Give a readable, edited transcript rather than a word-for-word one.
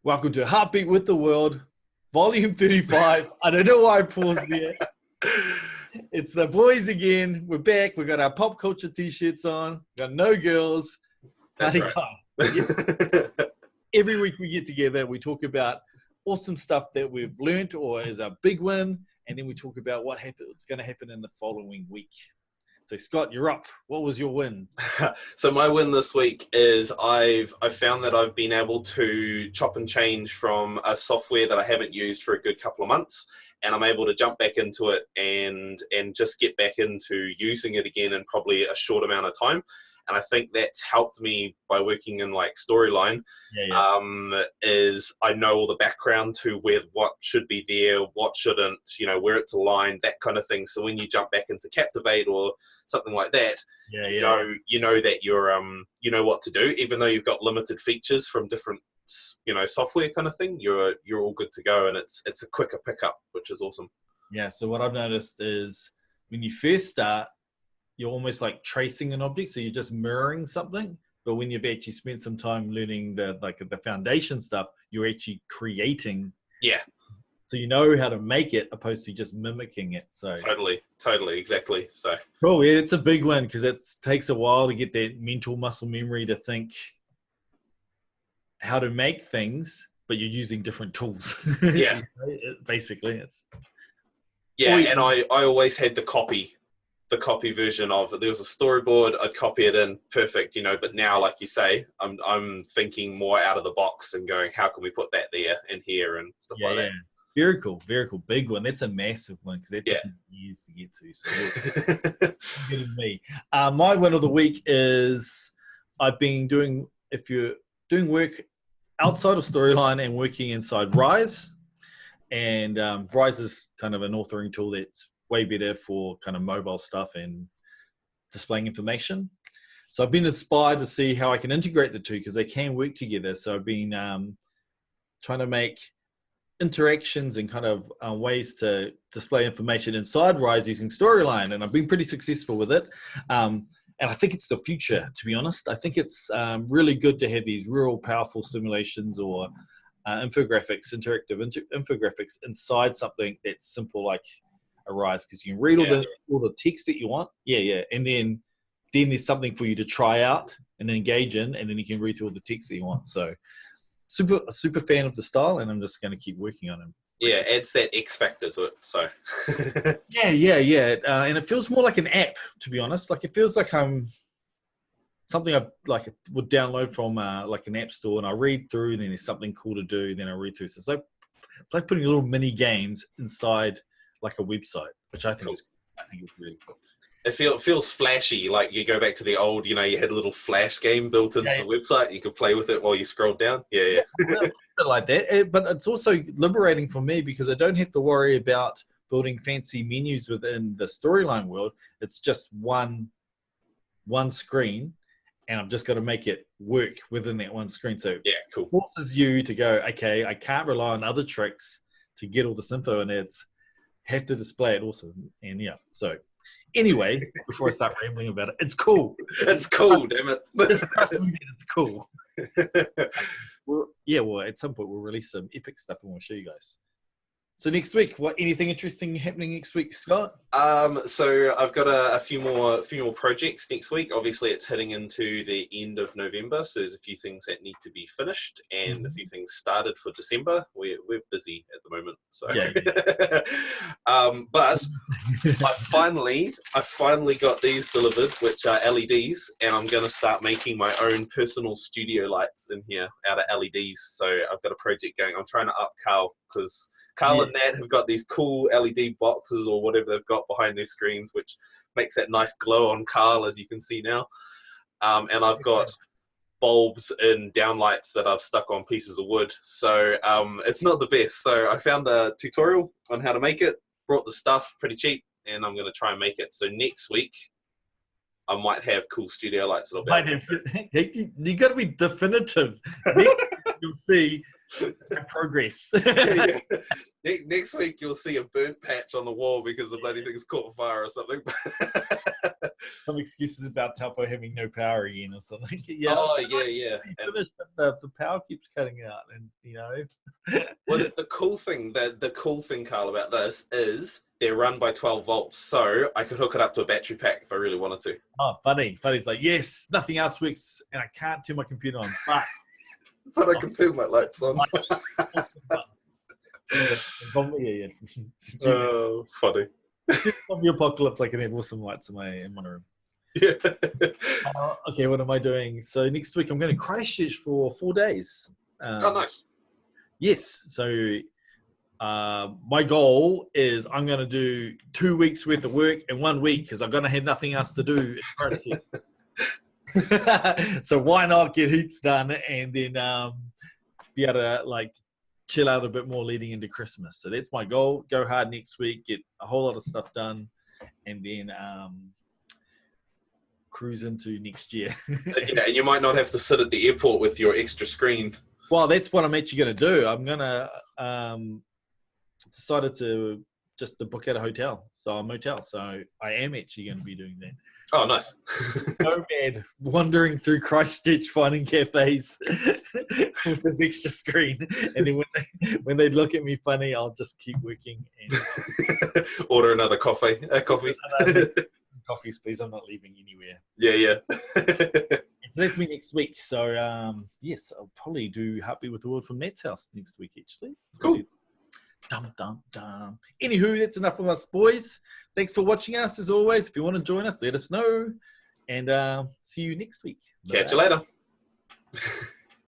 Welcome to Heartbeat with the World, Volume 35. I don't know why I paused there. It's the boys again. We're back. We got our pop culture t-shirts on. We got no girls. That's Party right. time. Every week we get together. We talk about awesome stuff that we've learned or is a big win. And then we talk about what's going to happen in the following week. So Scott, you're up. What was your win? So my win this week is I've found that I've been able to chop and change from a software that I haven't used for a good couple of months, and I'm able to jump back into it and just get back into using it again in probably a short amount of time. And I think that's helped me by working in like Storyline. Is I know all the background to where what should be there, what shouldn't, where it's aligned, that kind of thing. So when you jump back into Captivate or something like that, you know that you're you know what to do, even though you've got limited features from different software kind of thing. You're all good to go, and it's a quicker pickup, which is awesome. Yeah. So what I've noticed is when you first start, you're almost like tracing an object, so you're just mirroring something. But when you've actually spent some time learning the foundation stuff, you're actually creating. Yeah. So you know how to make it, opposed to just mimicking it. So totally, exactly. So cool. Yeah, it's a big one because it takes a while to get that mental muscle memory to think how to make things, but you're using different tools. Yeah. Basically, it's. Yeah, and I always had the copy version of it. There was a storyboard, I'd copy it in, perfect, but now, like you say, I'm thinking more out of the box and going, how can we put that there and here and stuff like that. Very cool, big one. That's a massive one because that took years to get to. So good of me. My win of the week is I've been doing, if you're doing work outside of Storyline and working inside Rise, and Rise is kind of an authoring tool that's way better for kind of mobile stuff and displaying information. So I've been inspired to see how I can integrate the two because they can work together. So I've been trying to make interactions and kind of ways to display information inside Rise using Storyline, and I've been pretty successful with it. And I think it's the future, to be honest. I think it's really good to have these real powerful simulations or infographics, interactive infographics inside something that's simple like a Rise, because you can read all the text that you want. And then there's something for you to try out and engage in, and then you can read through all the text that you want. So super fan of the style, and I'm just going to keep working on it. Yeah, adds that X factor to it. So and it feels more like an app, to be honest. Like it feels like I'm something I would download from like an app store, and I read through, and then there's something cool to do, then I read through. So it's like putting little mini games inside like a website, which I think is really cool. It feels flashy, like you go back to the old, you had a little flash game built into the website. You could play with it while you scroll down. Yeah. Like that, but it's also liberating for me because I don't have to worry about building fancy menus within the Storyline world. It's just one screen, and I've just got to make it work within that one screen. So cool. It forces you to go, okay, I can't rely on other tricks to get all this info, and it's have to display it also. And so anyway, before I start rambling about it, it's cool. It's cool, damn it. Just trust me that it's cool. Well, at some point we'll release some epic stuff and we'll show you guys. So next week, anything interesting happening next week, Scott? So I've got a few more projects next week. Obviously, it's heading into the end of November, so there's a few things that need to be finished and a few things started for December. We're busy at the moment, so. But I finally got these delivered, which are LEDs, and I'm going to start making my own personal studio lights in here out of LEDs. So I've got a project going. I'm trying to up Karl because Karl and Nat have got these cool LED boxes or whatever they've got behind their screens, which makes that nice glow on Karl, as you can see now. And I've got bulbs and downlights that I've stuck on pieces of wood. So it's not the best. So I found a tutorial on how to make it, brought the stuff pretty cheap, and I'm going to try and make it. So next week, I might have cool studio lights. You got to be definitive. You'll see progress. Next week you'll see a burnt patch on the wall because the bloody thing's caught fire or something. Some excuses about Taupo having no power again or something. Yeah. Oh, yeah. The power keeps cutting out, and Well, the cool thing, Carl, about this is they're run by 12 volts, so I could hook it up to a battery pack if I really wanted to. Oh, funny. It's like, yes, nothing else works, and I can't turn my computer on, but I can turn my lights on. Oh, funny. Of the apocalypse, I can have awesome lights in my room. Yeah. Okay, what am I doing? So next week I'm going to Christchurch for 4 days. Oh, nice. Yes. So my goal is I'm going to do 2 weeks worth of work in 1 week because I'm going to have nothing else to do in Christchurch. So why not get heaps done and then be able to chill out a bit more leading into Christmas. So that's my goal. Go hard next week, get a whole lot of stuff done, and then cruise into next year. Yeah, and you might not have to sit at the airport with your extra screen. Well, that's what I'm actually going to do. I'm going to decided to book out a motel. So I am actually going to be doing that. Oh, nice. Nomad wandering through Christchurch, finding cafes with this extra screen, and then when they look at me funny, I'll just keep working and order another coffee. Coffees, please. I'm not leaving anywhere. Yeah. So that's me next week. So yes, I'll probably do Heartbeat with the World from Matt's house next week. Actually, cool. Dum. Anywho, that's enough of us, boys. Thanks for watching us, as always. If you want to join us, let us know. And see you next week. Catch you later.